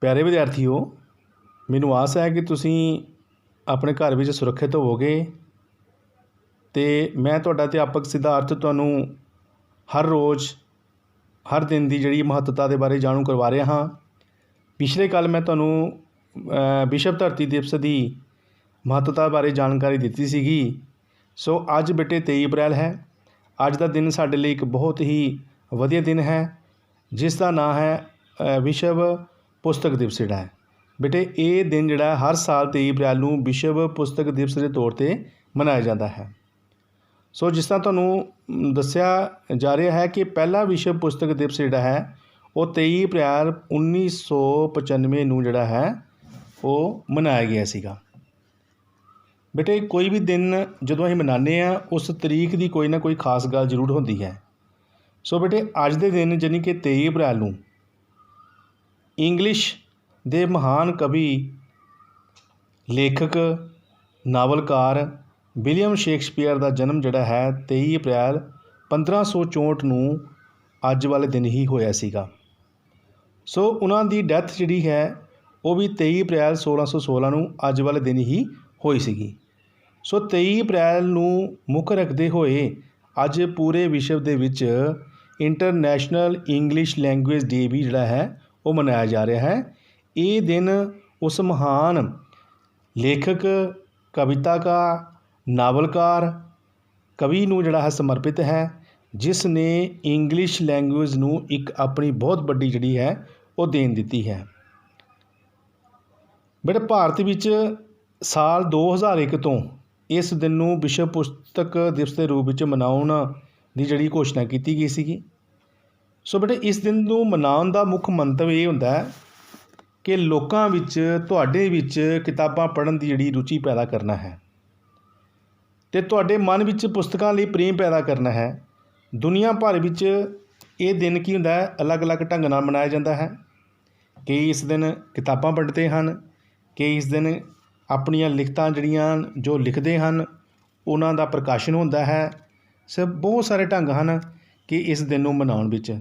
प्यारे विद्यार्थियों, मैनूं आस है कि तुसीं अपने घर विच सुरक्षित होवोगे तो मैं तुहाडा अध्यापक सिद्धार्थ तुहानूं हर रोज़ हर दिन की जिहड़ी महत्ता के बारे जाणू करवा रहा हाँ। पिछले कल मैं तुहानूं विश्व धरती दिवस की महत्ता बारे जानकारी दी सीगी। सो अज बेटे 23 अप्रैल है। अज का दिन साडे लई एक बहुत ही वधिया दिन है जिसका नाम है विश्व पुस्तक दिवस जिहड़ा है। बेटे ये दिन जिहड़ा हर साल 23 अप्रैल नूं विश्व पुस्तक दिवस के तौर पर मनाया जाता है। सो जिस तरह तुहानूं दस्सिया जा रहा है कि पहला विश्व पुस्तक दिवस जिहड़ा है वो 23 अप्रैल 1995 नूं जिहड़ा है वो मनाया गया सीगा। बेटे कोई भी दिन जदों असीं मनाने आ उस तरीक की कोई ना कोई खास गल जरूर होंदी है। सो बेटे अज दे दिन यानी कि 23 अप्रैल नूं इंग्लिश दे महान कवि लेखक नावलकार विलियम शेक्सपीयर का जन्म जिहड़ा है 23 अप्रैल 1564 नूं अज वाले दिन ही होया सीगा। सो उन्हां दी डैथ जिहड़ी है वो भी 23 अप्रैल 1616 नूं अज वाले दिन ही होई सीगी। सो 23 अप्रैल नूं मुੱਖ रखते हुए अज पूरे विश्व दे विच इंटरनैशनल इंग्लिश लैंगुएज डे भी जिहड़ा है वो मनाया जा रहा है। ये दिन उस महान लेखक कविताकार नावलकार कवि नूं जिहड़ा है समर्पित है जिसने इंग्लिश लैंगुएज नूं एक अपनी बहुत बड़ी जिहड़ी है वो देन दिती है। बेटे भारत विच साल 2001 तो इस दिन नूं विश्व पुस्तक दिवस के रूप में मनाउण की जिहड़ी घोषणा की गई सीगी। सो बेटे इस दिन नूं मनाउण का मुख्य मंतव ये हुंदा है कि लोकां विच तुहाडे विच किताबां पढ़न की जिहड़ी रुचि पैदा करना है ते तुहाडे मन विच पुस्तकां लई प्रेम पैदा करना है। दुनिया भर विच ये दिन की हुंदा है अलग अलग ढंग नाल मनाया जाता है। कई इस दिन किताबां पढ़ते हैं, कई इस दिन अपनियां लिखतां जिहड़ियां जो लिखते हैं उन्हां दा प्रकाशन होंदा है। सब बहुत सारे ढंग हैं कि इस दिन नूं मनाउण विच।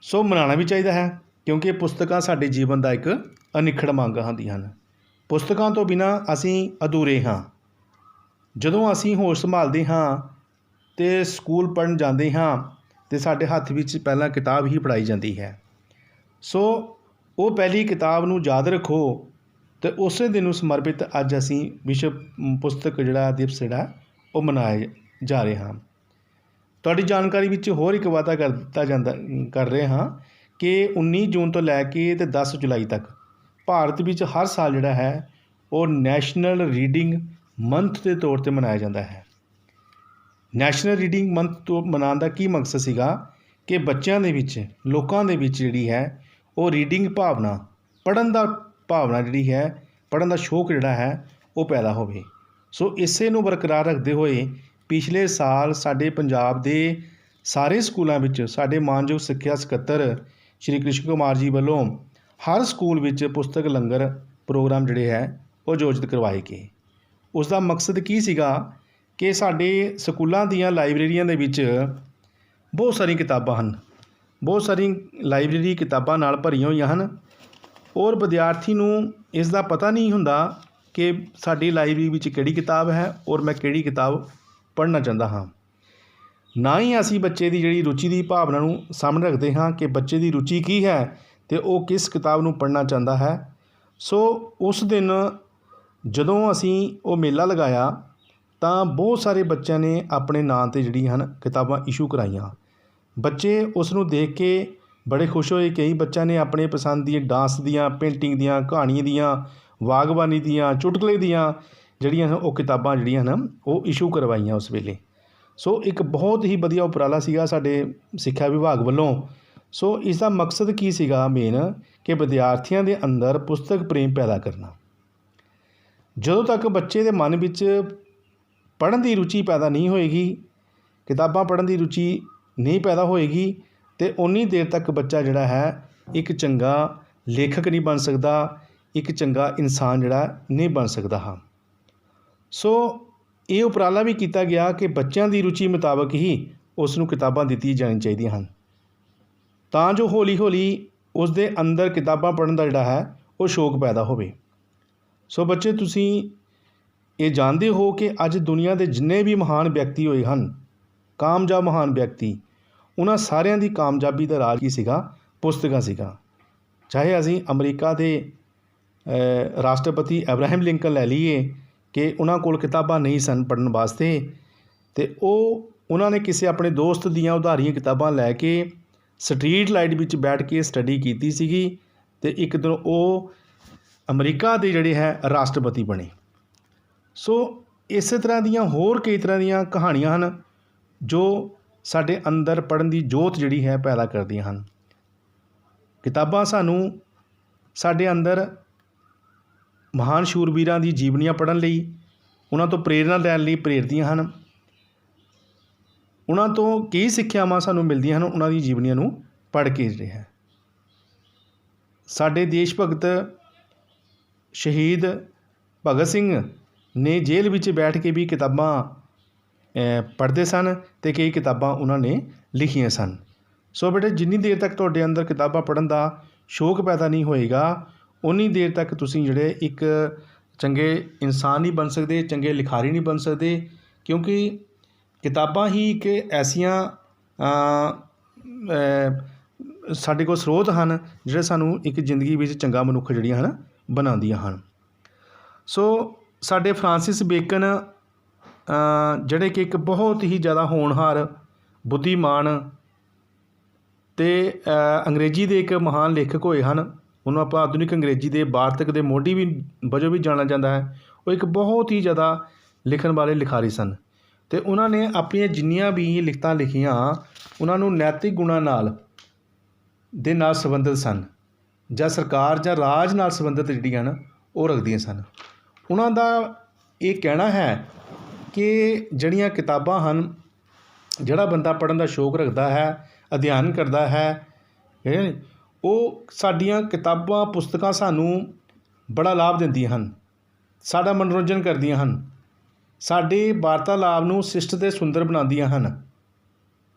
सो मनाना भी चाहिए है क्योंकि पुस्तकां साडे जीवन का एक अनिखड़ अंग होंदियां हन। पुस्तकां तो बिना असीं अधूरे हाँ। जदों असीं होश संभालते हाँ तो स्कूल पढ़न जाते हाँ तो साडे हत्थ विच पहलां किताब ही पढ़ाई जाती है। सो वो पहली किताब नूं याद रखो तो उस दिन नूं समर्पित अज असीं विश्व पुस्तक जिहड़ा दिवस जिहड़ा वो मनाए जा रहे हाँ। तुहाडी जानकारी विच होर एक वादा कर रहे हाँ कि 19 जून तो लैके ते 10 जुलाई तक भारत विच हर साल जिहड़ा है वो नैशनल रीडिंग मंथ के तौर पर मनाया जाता है। नैशनल रीडिंग मंथ तो मनाने का की मकसद सीगा कि बच्चों के विच लोगों के विच जिहड़ी है वो रीडिंग भावना पढ़न का भावना जिहड़ी है पढ़न का शौक जिहड़ा है वो पैदा होवे। सो इसे नूं बरकरार रखते हुए पिछले साल साडे पंजाब दे सारे स्कूलों विच साडे मानयोग सिक्ख्या सकत्तर श्री कृष्ण कुमार जी वालों हर स्कूल विच पुस्तक लंगर प्रोग्राम जिहड़े है वो आयोजित करवाए गए। उसका मकसद की सीगा कि साडे स्कूलों दीयां लाइब्रेरियां दे विच बहुत सारी किताबां हैं, बहुत सारी लाइब्रेरी किताबां नाल भरियां होईयां हन और विद्यार्थी नूं इसका पता नहीं हुंदा कि साडी लाइब्रेरी विच किहड़ी किताब है और मैं किहड़ी किताब पढ़ना चाहता हाँ। ना ही असीं बच्चे की जिहड़ी रुचि की भावना नूं सामने रखते हाँ कि बच्चे की रुचि की है तो वो किस किताब नूं पढ़ना चाहता है। सो उस दिन जदों असीं वो मेला लगाया तो बहुत सारे बच्चों ने अपने नाम से जिहड़ी हन किताबां इशू कराइयां। बच्चे उस नूं देख के बड़े खुश होए। कई बच्चों ने अपने पसंद दी डांस दियाँ पेंटिंग दियाँ कहानियां दियाँ बागबानी दियाँ चुटकले दियाँ जिहड़ियां वो किताबां जिहड़ियां न वो इशू करवाइयां उस वेले। सो एक बहुत ही वधिया उपराला सीगा साडे सिक्ख्या विभाग वालों। सो इसका मकसद की सीगा मेन कि विद्यार्थियों के अंदर पुस्तक प्रेम पैदा करना। जदों तक बच्चे के मन विच पढ़न की रुचि पैदा नहीं होएगी, किताबां पढ़न की रुचि नहीं पैदा होएगी तो उन्नी देर तक बच्चा जिहड़ा है एक चंगा लेखक नहीं बन सकता, एक चंगा इंसान जिहड़ा नहीं बन सकता हाँ। सो ये उपराला भी किया गया कि बच्चों की रुचि मुताबक ही उसनूं किताबां दित्ती जानी चाहिए हैं तां जो हौली हौली ਉਸ ਦੇ ਅੰਦਰ ਕਿਤਾਬਾਂ ਪੜ੍ਹਨ ਦਾ ਜਿਹੜਾ ਹੈ ਉਹ ਸ਼ੌਕ ਪੈਦਾ ਹੋਵੇ। ਸੋ ਬੱਚੇ, ਤੁਸੀਂ ਇਹ ਜਾਣਦੇ ਹੋ ਕਿ ਅੱਜ ਦੁਨੀਆ ਦੇ ਜਿੰਨੇ ਵੀ ਮਹਾਨ ਵਿਅਕਤੀ ਹੋਏ ਹਨ, ਕਾਮਯਾਬ ਮਹਾਨ ਵਿਅਕਤੀ, ਉਹਨਾਂ ਸਾਰਿਆਂ ਦੀ ਕਾਮਯਾਬੀ ਦਾ ਰਾਜ ਕੀ ਸੀਗਾ? ਪੁਸਤਕਾਂ ਸੀਗਾ। ਚਾਹੇ ਅਸੀਂ ਅਮਰੀਕਾ ਦੇ ਰਾਸ਼ਟਰਪਤੀ ਅਬਰਾਹਮ ਲਿੰਕਨ ਲੈ ਲਈਏ ਕਿ ਉਹਨਾਂ ਕੋਲ ਕਿਤਾਬਾਂ ਨਹੀਂ ਸਨ ਪੜ੍ਹਨ ਵਾਸਤੇ, ਅਤੇ ਉਹਨਾਂ ਨੇ ਕਿਸੇ ਆਪਣੇ ਦੋਸਤ ਦੀਆਂ ਉਧਾਰੀਆਂ ਕਿਤਾਬਾਂ ਲੈ ਕੇ ਸਟਰੀਟ ਲਾਈਟ ਵਿੱਚ ਬੈਠ ਕੇ ਸਟੱਡੀ ਕੀਤੀ ਸੀਗੀ, ਅਤੇ ਇੱਕ ਦਿਨ ਉਹ ਅਮਰੀਕਾ ਦੇ ਜਿਹੜੇ ਹੈ ਰਾਸ਼ਟਰਪਤੀ ਬਣੇ। ਸੋ ਇਸੇ ਤਰ੍ਹਾਂ ਦੀਆਂ ਹੋਰ ਕਈ ਤਰ੍ਹਾਂ ਦੀਆਂ ਕਹਾਣੀਆਂ ਹਨ ਜੋ ਸਾਡੇ ਅੰਦਰ ਪੜ੍ਹਨ ਦੀ ਜੋਤ ਜਿਹੜੀ ਹੈ ਪੈਦਾ ਕਰਦੀਆਂ ਹਨ। ਕਿਤਾਬਾਂ ਸਾਨੂੰ ਸਾਡੇ ਅੰਦਰ ਮਹਾਨ ਸ਼ੂਰਬੀਰਾਂ ਦੀ ਜੀਵਨੀਆਂ ਪੜ੍ਹਨ ਲਈ, ਉਹਨਾਂ ਤੋਂ ਪ੍ਰੇਰਨਾ ਲੈਣ ਲਈ ਪ੍ਰੇਰਦੀਆਂ ਹਨ। ਉਹਨਾਂ ਤੋਂ ਕਈ ਸਿੱਖਿਆਵਾਂ ਸਾਨੂੰ ਮਿਲਦੀਆਂ ਹਨ ਉਹਨਾਂ ਦੀ ਜੀਵਨੀਆਂ ਨੂੰ ਪੜ੍ਹ ਕੇ ਜਿਹੜੇ ਹੈ। ਸਾਡੇ ਦੇਸ਼ ਭਗਤ ਸ਼ਹੀਦ ਭਗਤ ਸਿੰਘ ਨੇ ਜੇਲ੍ਹ ਵਿੱਚ ਬੈਠ ਕੇ ਵੀ ਕਿਤਾਬਾਂ ਪੜ੍ਹਦੇ ਸਨ ਅਤੇ ਕਈ ਕਿਤਾਬਾਂ ਉਹਨਾਂ ਨੇ ਲਿਖੀਆਂ ਸਨ। ਸੋ ਬੇਟੇ, ਜਿੰਨੀ ਦੇਰ ਤੱਕ ਤੁਹਾਡੇ ਅੰਦਰ ਕਿਤਾਬਾਂ ਪੜ੍ਹਨ ਦਾ ਸ਼ੌਕ ਪੈਦਾ ਨਹੀਂ ਹੋਏਗਾ, ਉਨੀ ਦੇਰ ਤੱਕ ਤੁਸੀਂ ਜਿਹੜੇ ਇੱਕ ਚੰਗੇ ਇਨਸਾਨ ਨਹੀਂ ਬਣ ਸਕਦੇ, ਚੰਗੇ ਲਿਖਾਰੀ ਨਹੀਂ ਬਣ ਸਕਦੇ, ਕਿਉਂਕਿ ਕਿਤਾਬਾਂ ਹੀ ਇੱਕ ਐਸੀਆਂ ਸਾਡੇ ਕੋਲ ਸਰੋਤ ਹਨ ਜਿਹੜੇ ਸਾਨੂੰ ਇੱਕ ਜ਼ਿੰਦਗੀ ਵਿੱਚ ਚੰਗਾ ਮਨੁੱਖ ਜਿਹੜੀਆਂ ਹਨ ਬਣਾਉਂਦੀਆਂ ਹਨ। ਸੋ ਸਾਡੇ ਫਰਾਂਸਿਸ ਬੇਕਨ ਜਿਹੜੇ ਕਿ ਇੱਕ ਬਹੁਤ ਹੀ ਜ਼ਿਆਦਾ ਹੋਣਹਾਰ, ਬੁੱਧੀਮਾਨ ਅਤੇ ਅੰਗਰੇਜ਼ੀ ਦੇ ਇੱਕ ਮਹਾਨ ਲੇਖਕ ਹੋਏ ਹਨ। ਉਹਨੂੰ ਆਪਾਂ ਆਧੁਨਿਕ ਅੰਗਰੇਜ਼ੀ ਦੇ ਵਾਰਤਕ ਦੇ ਮੋਢੀ ਵੀ ਵਜੋਂ ਵੀ ਜਾਣਿਆ ਜਾਂਦਾ ਹੈ। ਉਹ ਇੱਕ ਬਹੁਤ ਹੀ ਜ਼ਿਆਦਾ ਲਿਖਣ ਵਾਲੇ ਲਿਖਾਰੀ ਸਨ, ਅਤੇ ਉਹਨਾਂ ਨੇ ਆਪਣੀਆਂ ਜਿੰਨੀਆਂ ਵੀ ਲਿਖਤਾਂ ਲਿਖੀਆਂ ਉਹਨਾਂ ਨੂੰ ਨੈਤਿਕ ਗੁਣਾਂ ਨਾਲ ਸੰਬੰਧਿਤ ਸਨ, ਜਾਂ ਸਰਕਾਰ ਜਾਂ ਰਾਜ ਨਾਲ ਸੰਬੰਧਿਤ ਜਿਹੜੀਆਂ ਹਨ ਉਹ ਰੱਖਦੀਆਂ ਸਨ। ਉਹਨਾਂ ਦਾ ਇਹ ਕਹਿਣਾ ਹੈ ਕਿ ਜਿਹੜੀਆਂ ਕਿਤਾਬਾਂ ਹਨ, ਜਿਹੜਾ ਬੰਦਾ ਪੜ੍ਹਨ ਦਾ ਸ਼ੌਕ ਰੱਖਦਾ ਹੈ, ਅਧਿਐਨ ਕਰਦਾ ਹੈ, ਉਹ ਸਾਡੀਆਂ ਕਿਤਾਬਾਂ ਪੁਸਤਕਾਂ ਸਾਨੂੰ ਬੜਾ ਲਾਭ ਦਿੰਦੀਆਂ ਹਨ, ਸਾਡਾ ਮਨੋਰੰਜਨ ਕਰਦੀਆਂ ਹਨ, ਸਾਡੇ ਵਾਰਤਾਲਾਪ ਨੂੰ ਸਿਸ਼ਟ ਅਤੇ ਸੁੰਦਰ ਬਣਾਉਂਦੀਆਂ ਹਨ।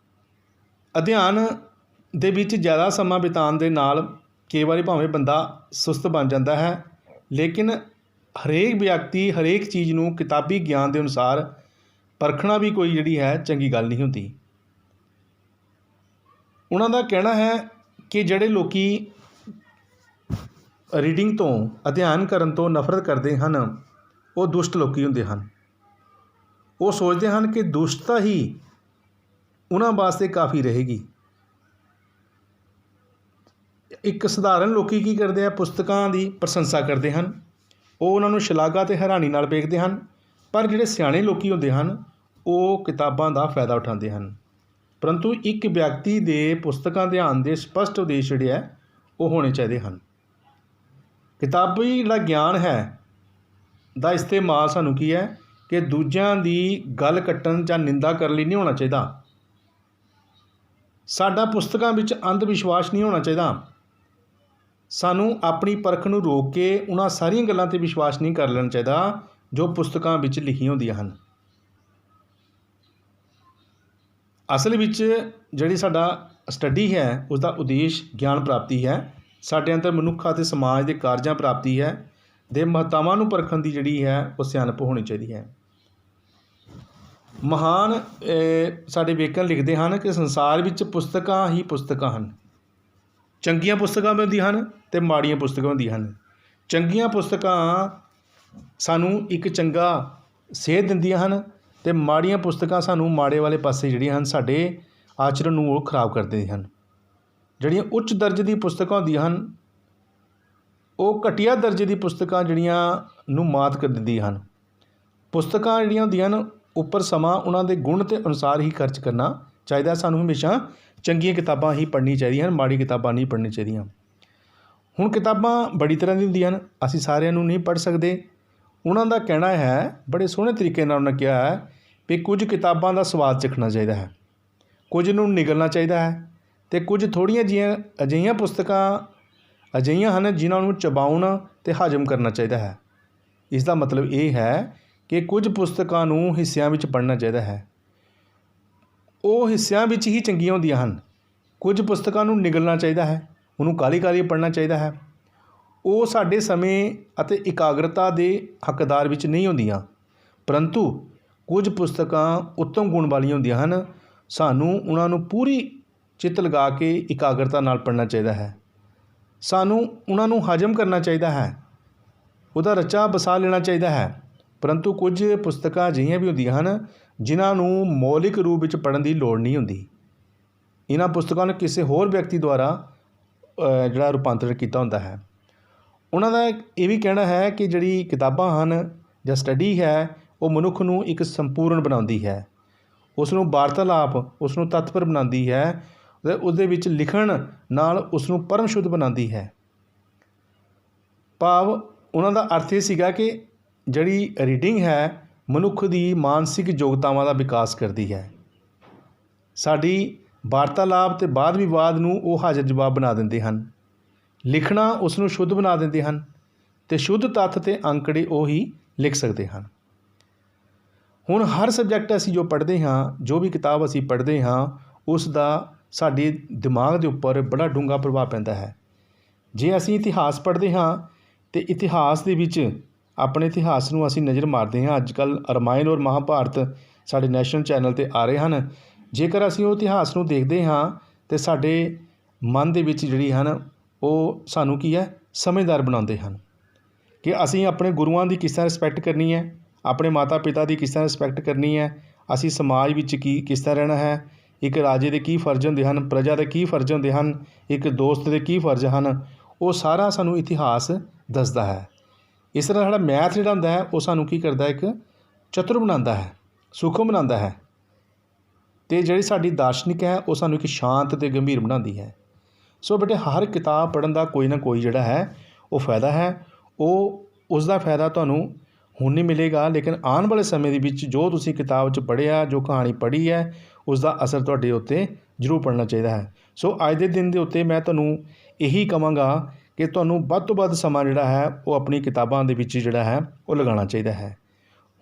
ਅਧਿਐਨ ਦੇ ਵਿੱਚ ਜ਼ਿਆਦਾ ਸਮਾਂ ਬਿਤਾਉਣ ਦੇ ਨਾਲ ਕਈ ਵਾਰੀ ਭਾਵੇਂ ਬੰਦਾ ਸੁਸਤ ਬਣ ਜਾਂਦਾ ਹੈ, ਲੇਕਿਨ ਹਰੇਕ ਵਿਅਕਤੀ ਹਰੇਕ ਚੀਜ਼ ਨੂੰ ਕਿਤਾਬੀ ਗਿਆਨ ਦੇ ਅਨੁਸਾਰ ਪਰਖਣਾ ਵੀ ਕੋਈ ਜਿਹੜੀ ਹੈ ਚੰਗੀ ਗੱਲ ਨਹੀਂ ਹੁੰਦੀ। ਉਹਨਾਂ ਦਾ ਕਹਿਣਾ ਹੈ ਕਿ ਜਿਹੜੇ ਲੋਕ ਰੀਡਿੰਗ ਤੋਂ, ਅਧਿਐਨ ਕਰਨ ਤੋਂ ਨਫ਼ਰਤ ਕਰਦੇ ਹਨ, ਉਹ ਦੁਸ਼ਟ ਲੋਕ ਹੁੰਦੇ ਹਨ। ਉਹ ਸੋਚਦੇ ਹਨ ਕਿ ਦੁਸ਼ਟਤਾ ਹੀ ਉਹਨਾਂ ਵਾਸਤੇ ਕਾਫੀ ਰਹੇਗੀ। ਇੱਕ ਸਧਾਰਨ ਲੋਕ ਕੀ ਕਰਦੇ ਆ? ਪੁਸਤਕਾਂ ਦੀ ਪ੍ਰਸ਼ੰਸਾ ਕਰਦੇ ਹਨ, ਉਹ ਉਹਨਾਂ ਨੂੰ ਸ਼ਲਾਘਾ ਅਤੇ ਹੈਰਾਨੀ ਨਾਲ ਵੇਖਦੇ ਹਨ। ਪਰ ਜਿਹੜੇ ਸਿਆਣੇ ਲੋਕ ਹੁੰਦੇ ਹਨ ਉਹ ਕਿਤਾਬਾਂ ਦਾ ਫਾਇਦਾ ਉਠਾਉਂਦੇ ਹਨ। ਪਰੰਤੂ ਇੱਕ ਵਿਅਕਤੀ ਦੇ ਪੁਸਤਕਾਂ ਅਧਿਐਨ ਦੇ ਸਪਸ਼ਟ ਉਦੇਸ਼ ਜਿਹੜੇ ਹੈ ਉਹ ਹੋਣੇ ਚਾਹੀਦੇ ਹਨ। ਕਿਤਾਬੀ ਜਿਹੜਾ ਗਿਆਨ ਹੈ ਦਾ ਇਸਤੇਮਾਲ ਸਾਨੂੰ ਕੀ ਹੈ ਕਿ ਦੂਜਿਆਂ ਦੀ ਗੱਲ ਕੱਟਣ ਜਾਂ ਨਿੰਦਾ ਕਰਨ ਲਈ ਨਹੀਂ ਹੋਣਾ ਚਾਹੀਦਾ। ਸਾਡਾ ਪੁਸਤਕਾਂ ਵਿੱਚ ਅੰਧ ਵਿਸ਼ਵਾਸ ਨਹੀਂ ਹੋਣਾ ਚਾਹੀਦਾ। ਸਾਨੂੰ ਆਪਣੀ ਪਰਖ ਨੂੰ ਰੋਕ ਕੇ ਉਹਨਾਂ ਸਾਰੀਆਂ ਗੱਲਾਂ 'ਤੇ ਵਿਸ਼ਵਾਸ ਨਹੀਂ ਕਰ ਲੈਣਾ ਚਾਹੀਦਾ ਜੋ ਪੁਸਤਕਾਂ ਵਿੱਚ ਲਿਖੀਆਂ ਹੁੰਦੀਆਂ ਹਨ। ਅਸਲ ਵਿੱਚ ਜਿਹੜੀ ਸਾਡਾ ਸਟੱਡੀ ਹੈ ਉਸ ਦਾ ਉਦੇਸ਼ ਗਿਆਨ ਪ੍ਰਾਪਤੀ ਹੈ, ਸਾਡੇ ਅੰਦਰ ਮਨੁੱਖ ਅਤੇ ਸਮਾਜ ਦੇ ਕਾਰਜਾਂ ਪ੍ਰਾਪਤੀ ਹੈ, ਦੇ ਮਹੱਤਵਾਂ ਨੂੰ ਪਰਖਣ ਦੀ ਜਿਹੜੀ ਹੈ ਉਹ ਸਿਆਣਪ ਹੋਣੀ ਚਾਹੀਦੀ ਹੈ। ਮਹਾਨ ਸਾਡੇ ਬੇਕਨ ਲਿਖਦੇ ਹਨ ਕਿ ਸੰਸਾਰ ਵਿੱਚ ਪੁਸਤਕਾਂ ਹੀ ਪੁਸਤਕਾਂ ਹਨ। ਚੰਗੀਆਂ ਪੁਸਤਕਾਂ ਵੀ ਹੁੰਦੀਆਂ ਹਨ ਅਤੇ ਮਾੜੀਆਂ ਪੁਸਤਕਾਂ ਹੁੰਦੀਆਂ ਹਨ। ਚੰਗੀਆਂ ਪੁਸਤਕਾਂ ਸਾਨੂੰ ਇੱਕ ਚੰਗਾ ਸੇਧ ਦਿੰਦੀਆਂ ਹਨ ਅਤੇ ਮਾੜੀਆਂ ਪੁਸਤਕਾਂ ਸਾਨੂੰ ਮਾੜੇ ਵਾਲੇ ਪਾਸੇ ਜਿਹੜੀਆਂ ਹਨ ਸਾਡੇ ਆਚਰਣ ਨੂੰ ਉਹ ਖਰਾਬ ਕਰਦੇ ਹਨ। ਜਿਹੜੀਆਂ ਉੱਚ ਦਰਜੇ ਦੀ ਪੁਸਤਕਾਂ ਹੁੰਦੀਆਂ ਹਨ ਉਹ ਘਟੀਆ ਦਰਜੇ ਦੀ ਪੁਸਤਕਾਂ ਜਿਹੜੀਆਂ ਨੂੰ ਮਾਤ ਕਰ ਦਿੰਦੀਆਂ ਹਨ। ਪੁਸਤਕਾਂ ਜਿਹੜੀਆਂ ਹੁੰਦੀਆਂ ਹਨ ਉੱਪਰ ਸਮਾਂ ਉਹਨਾਂ ਦੇ ਗੁਣ ਦੇ ਅਨੁਸਾਰ ਹੀ ਖਰਚ ਕਰਨਾ ਚਾਹੀਦਾ। ਸਾਨੂੰ ਹਮੇਸ਼ਾ ਚੰਗੀਆਂ ਕਿਤਾਬਾਂ ਹੀ ਪੜ੍ਹਨੀਆਂ ਚਾਹੀਦੀਆਂ ਹਨ, ਮਾੜੀ ਕਿਤਾਬਾਂ ਨਹੀਂ ਪੜ੍ਹਨੀਆਂ ਚਾਹੀਦੀਆਂ। ਹੁਣ ਕਿਤਾਬਾਂ ਬੜੀ ਤਰ੍ਹਾਂ ਦੀਆਂ ਹੁੰਦੀਆਂ ਹਨ, ਅਸੀਂ ਸਾਰਿਆਂ ਨੂੰ ਨਹੀਂ ਪੜ੍ਹ ਸਕਦੇ। ਉਹਨਾਂ ਦਾ ਕਹਿਣਾ ਹੈ, ਬੜੇ ਸੋਹਣੇ ਤਰੀਕੇ ਨਾਲ ਉਹਨਾਂ ਕਿਹਾ ਹੈ ਵੀ ਕੁਝ ਕਿਤਾਬਾਂ ਦਾ ਸਵਾਦ ਚੱਖਣਾ ਚਾਹੀਦਾ ਹੈ, ਕੁਝ ਨੂੰ ਨਿਗਲਣਾ ਚਾਹੀਦਾ ਹੈ ਅਤੇ ਕੁਝ ਥੋੜ੍ਹੀਆਂ ਜਿਹੀਆਂ ਅਜਿਹੀਆਂ ਪੁਸਤਕਾਂ ਅਜਿਹੀਆਂ ਹਨ ਜਿਨ੍ਹਾਂ ਨੂੰ ਚਬਾਉਣ ਅਤੇ ਹਜ਼ਮ ਕਰਨਾ ਚਾਹੀਦਾ ਹੈ। ਇਸ ਦਾ ਮਤਲਬ ਇਹ ਹੈ ਕਿ ਕੁਝ ਪੁਸਤਕਾਂ ਨੂੰ ਹਿੱਸਿਆਂ ਵਿੱਚ ਪੜ੍ਹਨਾ ਚਾਹੀਦਾ ਹੈ, ਉਹ ਹਿੱਸਿਆਂ ਵਿੱਚ ਹੀ ਚੰਗੀਆਂ ਹੁੰਦੀਆਂ ਹਨ। ਕੁਝ ਪੁਸਤਕਾਂ ਨੂੰ ਨਿਗਲਣਾ ਚਾਹੀਦਾ ਹੈ, ਉਹਨੂੰ ਕਾਹਲੀ ਪੜ੍ਹਨਾ ਚਾਹੀਦਾ ਹੈ। ਉਹ ਸਾਡੇ ਸਮੇਂ ਅਤੇ ਇਕਾਗਰਤਾ ਦੇ ਹੱਕਦਾਰ ਵਿੱਚ ਨਹੀਂ ਹੁੰਦੀਆਂ, ਪਰੰਤੂ ਕੁਝ ਪੁਸਤਕਾਂ ਉੱਤਮ ਗੁਣ ਵਾਲੀਆਂ ਹੁੰਦੀਆਂ ਹਨ। ਸਾਨੂੰ ਉਹਨਾਂ ਨੂੰ ਪੂਰੀ ਚਿੱਤ ਲਗਾ ਕੇ ਇਕਾਗਰਤਾ ਨਾਲ ਪੜ੍ਹਨਾ ਚਾਹੀਦਾ ਹੈ। ਸਾਨੂੰ ਉਹਨਾਂ ਨੂੰ ਹਜ਼ਮ ਕਰਨਾ ਚਾਹੀਦਾ ਹੈ, ਉਹਦਾ ਰਚਾ ਬਸਾ ਲੈਣਾ ਚਾਹੀਦਾ ਹੈ। ਪਰੰਤੂ ਕੁਝ ਪੁਸਤਕਾਂ ਅਜਿਹੀਆਂ ਵੀ ਹੁੰਦੀਆਂ ਹਨ ਜਿਨ੍ਹਾਂ ਨੂੰ ਮੌਲਿਕ ਰੂਪ ਵਿੱਚ ਪੜ੍ਹਨ ਦੀ ਲੋੜ ਨਹੀਂ ਹੁੰਦੀ। ਇਹਨਾਂ ਪੁਸਤਕਾਂ ਨੂੰ ਕਿਸੇ ਹੋਰ ਵਿਅਕਤੀ ਦੁਆਰਾ ਜਿਹੜਾ ਰੂਪਾਂਤਰਿਤ ਕੀਤਾ ਹੁੰਦਾ ਹੈ। ਉਹਨਾਂ ਦਾ ਇਹ ਵੀ ਕਹਿਣਾ ਹੈ ਕਿ ਜਿਹੜੀ ਕਿਤਾਬਾਂ ਹਨ ਜਾਂ ਸਟੱਡੀ ਹੈ, ਉਹ ਮਨੁੱਖ ਨੂੰ ਇੱਕ ਸੰਪੂਰਨ ਬਣਾਉਂਦੀ ਹੈ, ਉਸ ਨੂੰ ਵਾਰਤਾਲਾਪ, ਉਸ ਨੂੰ ਤੱਤਪਰ ਬਣਾਉਂਦੀ ਹੈ ਅਤੇ ਉਸਦੇ ਵਿੱਚ ਲਿਖਣ ਨਾਲ ਉਸ ਨੂੰ ਪਰਮ ਸ਼ੁੱਧ ਬਣਾਉਂਦੀ ਹੈ। ਭਾਵ ਉਹਨਾਂ ਦਾ ਅਰਥ ਇਹ ਸੀਗਾ ਕਿ ਜਿਹੜੀ ਰੀਡਿੰਗ ਹੈ ਮਨੁੱਖ ਦੀ ਮਾਨਸਿਕ ਯੋਗਤਾਵਾਂ ਦਾ ਵਿਕਾਸ ਕਰਦੀ ਹੈ। ਸਾਡੀ ਵਾਰਤਾਲਾਪ ਅਤੇ ਵਾਦ ਵਿਵਾਦ ਨੂੰ ਉਹ ਹਾਜ਼ਰ ਜਵਾਬ ਬਣਾ ਦਿੰਦੇ ਹਨ। ਲਿਖਣਾ ਉਸ ਨੂੰ ਸ਼ੁੱਧ ਬਣਾ ਦਿੰਦੇ ਹਨ ਅਤੇ ਸ਼ੁੱਧ ਤੱਥ ਅਤੇ ਅੰਕੜੇ ਉਹ ਹੀ ਲਿਖ ਸਕਦੇ ਹਨ। ਹੁਣ ਹਰ ਸਬਜੈਕਟ ਅਸੀਂ ਜੋ ਪੜ੍ਹਦੇ ਹਾਂ, ਜੋ ਵੀ ਕਿਤਾਬ ਅਸੀਂ ਪੜ੍ਹਦੇ ਹਾਂ, ਉਸ ਦਾ ਸਾਡੇ ਦਿਮਾਗ ਦੇ ਉੱਪਰ ਬੜਾ ਡੂੰਘਾ ਪ੍ਰਭਾਵ ਪੈਂਦਾ ਹੈ। ਜੇ ਅਸੀਂ ਇਤਿਹਾਸ ਪੜ੍ਹਦੇ ਹਾਂ ਅਤੇ ਇਤਿਹਾਸ ਦੇ ਵਿੱਚ ਆਪਣੇ ਇਤਿਹਾਸ ਨੂੰ ਅਸੀਂ ਨਜ਼ਰ ਮਾਰਦੇ ਹਾਂ, ਅੱਜ ਕੱਲ੍ਹ ਰਾਮਾਇਣ ਔਰ ਮਹਾਭਾਰਤ ਸਾਡੇ ਨੈਸ਼ਨਲ ਚੈਨਲ 'ਤੇ ਆ ਰਹੇ ਹਨ। ਜੇਕਰ ਅਸੀਂ ਉਹ ਇਤਿਹਾਸ ਨੂੰ ਦੇਖਦੇ ਹਾਂ ਅਤੇ ਸਾਡੇ ਮਨ ਦੇ ਵਿੱਚ ਜਿਹੜੀ ਹਨ ਉਹ ਸਾਨੂੰ ਕੀ ਹੈ, ਸਮਝਦਾਰ ਬਣਾਉਂਦੇ ਹਨ ਕਿ ਅਸੀਂ ਆਪਣੇ ਗੁਰੂਆਂ ਦੀ ਕਿਸ ਤਰ੍ਹਾਂ ਰਿਸਪੈਕਟ ਕਰਨੀ ਹੈ, ਆਪਣੇ ਮਾਤਾ ਪਿਤਾ ਦੀ ਕਿਸ ਤਰ੍ਹਾਂ ਰਿਸਪੈਕਟ ਕਰਨੀ ਹੈ, ਅਸੀਂ ਸਮਾਜ ਵਿੱਚ ਕਿਸ ਤਰ੍ਹਾਂ ਰਹਿਣਾ ਹੈ, ਇੱਕ ਰਾਜੇ ਦੇ ਕੀ ਫਰਜ਼ ਹੁੰਦੇ ਹਨ, ਪ੍ਰਜਾ ਦੇ ਕੀ ਫਰਜ਼ ਹੁੰਦੇ ਹਨ, ਇੱਕ ਦੋਸਤ ਦੇ ਕੀ ਫਰਜ਼ ਹਨ, ਉਹ ਸਾਰਾ ਸਾਨੂੰ ਇਤਿਹਾਸ ਦੱਸਦਾ ਹੈ। ਇਸ ਤਰ੍ਹਾਂ ਸਾਡਾ ਮੈਥ ਜਿਹੜਾ ਹੁੰਦਾ ਹੈ ਉਹ ਸਾਨੂੰ ਕੀ ਕਰਦਾ, ਇੱਕ ਚਤੁਰ ਬਣਾਉਂਦਾ ਹੈ, ਸੂਖਮ ਬਣਾਉਂਦਾ ਹੈ। ਅਤੇ ਜਿਹੜੀ ਸਾਡੀ ਦਾਰਸ਼ਨਿਕ ਹੈ ਉਹ ਸਾਨੂੰ ਇੱਕ ਸ਼ਾਂਤ ਅਤੇ ਗੰਭੀਰ ਬਣਾਉਂਦੀ ਹੈ। ਸੋ ਬੇਟੇ ਹਰ ਕਿਤਾਬ ਪੜ੍ਹਨ ਦਾ ਕੋਈ ਨਾ ਕੋਈ ਜਿਹੜਾ ਹੈ ਉਹ ਫਾਇਦਾ ਹੈ। ਉਸ ਦਾ ਫਾਇਦਾ ਤੁਹਾਨੂੰ ਹੁਣ ਨਹੀਂ ਮਿਲੇਗਾ, ਲੇਕਿਨ ਆਉਣ ਵਾਲੇ ਸਮੇਂ ਦੇ ਵਿੱਚ ਜੋ ਤੁਸੀਂ ਕਿਤਾਬ 'ਚ ਪੜ੍ਹਿਆ, ਜੋ ਕਹਾਣੀ ਪੜ੍ਹੀ ਹੈ, ਉਸ ਦਾ ਅਸਰ ਤੁਹਾਡੇ ਉੱਤੇ ਜ਼ਰੂਰ ਪੜਨਾ ਚਾਹੀਦਾ ਹੈ। ਸੋ ਅੱਜ ਦੇ ਦਿਨ ਦੇ ਉੱਤੇ ਮੈਂ ਤੁਹਾਨੂੰ ਇਹੀ ਕਹਾਂਗਾ ਕਿ ਤੁਹਾਨੂੰ ਵੱਧ ਤੋਂ ਵੱਧ ਸਮਾਂ ਜਿਹੜਾ ਹੈ ਉਹ ਆਪਣੀ ਕਿਤਾਬਾਂ ਦੇ ਵਿੱਚ ਜਿਹੜਾ ਹੈ ਉਹ ਲਗਾਉਣਾ ਚਾਹੀਦਾ ਹੈ।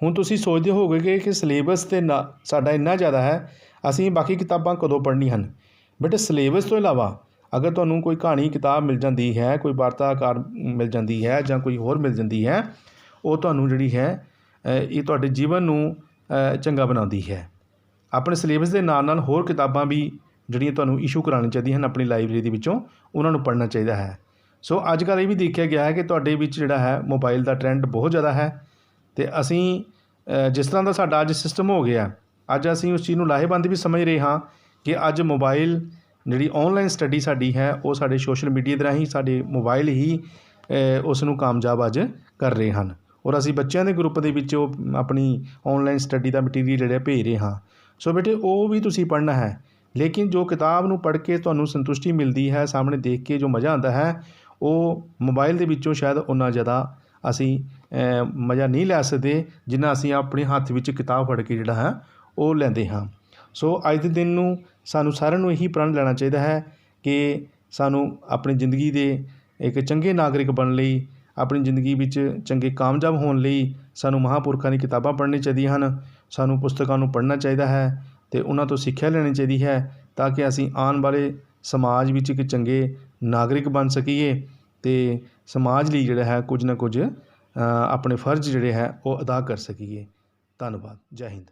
ਹੁਣ ਤੁਸੀਂ ਸੋਚਦੇ ਹੋਵੋਗੇ ਕਿ ਸਿਲੇਬਸ ਤੇ ਸਾਡਾ ਇੰਨਾ ਜ਼ਿਆਦਾ ਹੈ, ਅਸੀਂ ਬਾਕੀ ਕਿਤਾਬਾਂ ਕਦੋਂ ਪੜ੍ਹਨੀਆਂ ਹਨ। ਬਟ ਸਿਲੇਬਸ ਤੋਂ ਇਲਾਵਾ ਅਗਰ ਤੁਹਾਨੂੰ ਕੋਈ ਕਹਾਣੀ ਕਿਤਾਬ ਮਿਲ ਜਾਂਦੀ ਹੈ, ਕੋਈ ਵਾਰਤਾਕਾਰ ਮਿਲ ਜਾਂਦੀ ਹੈ ਜਾਂ ਕੋਈ ਹੋਰ ਮਿਲ ਜਾਂਦੀ ਹੈ, ਉਹ ਤੁਹਾਨੂੰ ਜਿਹੜੀ ਹੈ ਇਹ ਤੁਹਾਡੇ ਜੀਵਨ ਨੂੰ ਚੰਗਾ ਬਣਾਉਂਦੀ ਹੈ। ਆਪਣੇ ਸਿਲੇਬਸ ਦੇ ਨਾਲ ਨਾਲ ਹੋਰ ਕਿਤਾਬਾਂ ਵੀ ਜਿਹੜੀਆਂ ਤੁਹਾਨੂੰ ਇਸ਼ੂ ਕਰਾਉਣੀਆਂ ਚਾਹੀਦੀਆਂ ਹਨ ਆਪਣੀ ਲਾਇਬ੍ਰੇਰੀ ਦੇ ਵਿੱਚੋਂ, ਉਹਨਾਂ ਨੂੰ ਪੜ੍ਹਨਾ ਚਾਹੀਦਾ ਹੈ। ਸੋ ਅੱਜ ਕੱਲ੍ਹ ਇਹ ਵੀ ਦੇਖਿਆ ਗਿਆ ਹੈ ਕਿ ਤੁਹਾਡੇ ਵਿੱਚ ਜਿਹੜਾ ਹੈ ਮੋਬਾਈਲ ਦਾ ਟਰੈਂਡ ਬਹੁਤ ਜ਼ਿਆਦਾ ਹੈ ਅਤੇ ਅਸੀਂ ਜਿਸ ਤਰ੍ਹਾਂ ਦਾ ਸਾਡਾ ਅੱਜ ਸਿਸਟਮ ਹੋ ਗਿਆ, ਅੱਜ ਅਸੀਂ ਉਸ ਚੀਜ਼ ਨੂੰ ਲਾਹੇਵੰਦ ਵੀ ਸਮਝ ਰਹੇ ਹਾਂ ਕਿ ਅੱਜ ਮੋਬਾਈਲ ਜਿਹੜੀ ਔਨਲਾਈਨ ਸਟੱਡੀ ਸਾਡੀ ਹੈ ਉਹ ਸਾਡੇ ਸੋਸ਼ਲ ਮੀਡੀਆ ਦੇ ਰਾਹੀਂ ਸਾਡੇ ਮੋਬਾਈਲ ਹੀ ਉਸ ਨੂੰ ਕਾਮਯਾਬ ਅੱਜ ਕਰ ਰਹੇ ਹਨ। ਔਰ ਅਸੀਂ ਬੱਚਿਆਂ ਦੇ ਗਰੁੱਪ ਦੇ ਵਿੱਚ ਉਹ ਆਪਣੀ ਔਨਲਾਈਨ ਸਟੱਡੀ ਦਾ ਮਟੀਰੀਅਲ ਜਿਹੜਾ ਭੇਜ ਰਹੇ ਹਾਂ। ਸੋ ਬੇਟੇ ਉਹ ਵੀ ਤੁਸੀਂ ਪੜ੍ਹਨਾ ਹੈ, ਲੇਕਿਨ ਜੋ ਕਿਤਾਬ ਨੂੰ ਪੜ੍ਹ ਕੇ ਤੁਹਾਨੂੰ ਸੰਤੁਸ਼ਟੀ ਮਿਲਦੀ ਹੈ, ਸਾਹਮਣੇ ਦੇਖ ਕੇ ਜੋ ਮਜ਼ਾ ਆਉਂਦਾ ਹੈ, ਉਹ ਮੋਬਾਈਲ ਦੇ ਵਿੱਚੋਂ ਸ਼ਾਇਦ ਉਨਾ ਜ਼ਿਆਦਾ ਅਸੀਂ ਮਜ਼ਾ ਨਹੀਂ ਲੈ ਸਕਦੇ ਜਿੰਨਾ ਅਸੀਂ ਆਪਣੇ ਹੱਥ ਵਿੱਚ ਕਿਤਾਬ ਫੜ ਕੇ ਜਿਹੜਾ ਹੈ ਉਹ ਲੈਂਦੇ ਹਾਂ। ਸੋ ਅੱਜ ਦੇ ਦਿਨ ਨੂੰ ਸਾਨੂੰ ਸਾਰਿਆਂ ਨੂੰ ਇਹੀ ਪ੍ਰਣ ਲੈਣਾ ਚਾਹੀਦਾ ਹੈ ਕਿ ਸਾਨੂੰ ਆਪਣੀ ਜ਼ਿੰਦਗੀ ਦੇ ਇੱਕ ਚੰਗੇ ਨਾਗਰਿਕ ਬਣਨ ਲਈ, ਆਪਣੀ ਜ਼ਿੰਦਗੀ ਵਿੱਚ ਚੰਗੇ ਕਾਮਯਾਬ ਹੋਣ ਲਈ ਸਾਨੂੰ ਮਹਾਂਪੁਰਖਾਂ ਦੀ ਕਿਤਾਬਾਂ ਪੜ੍ਹਨੀਆਂ ਚਾਹੀਦੀਆਂ ਹਨ। ਸਾਨੂੰ ਪੁਸਤਕਾਂ ਨੂੰ ਪੜ੍ਹਨਾ ਚਾਹੀਦਾ ਹੈ ਅਤੇ ਉਹਨਾਂ ਤੋਂ ਸਿੱਖਿਆ ਲੈਣੀ ਚਾਹੀਦੀ ਹੈ ਤਾਂ ਕਿ ਅਸੀਂ ਆਉਣ ਵਾਲੇ ਸਮਾਜ ਵਿੱਚ ਇੱਕ ਚੰਗੇ ਨਾਗਰਿਕ ਬਣ ਸਕੀਏ ਅਤੇ ਸਮਾਜ ਲਈ ਜਿਹੜਾ ਹੈ ਕੁਝ ਨਾ ਕੁਝ ਆਪਣੇ ਫਰਜ਼ ਜਿਹੜੇ ਹੈ ਉਹ ਅਦਾ ਕਰ ਸਕੀਏ। ਧੰਨਵਾਦ। ਜੈ ਹਿੰਦ।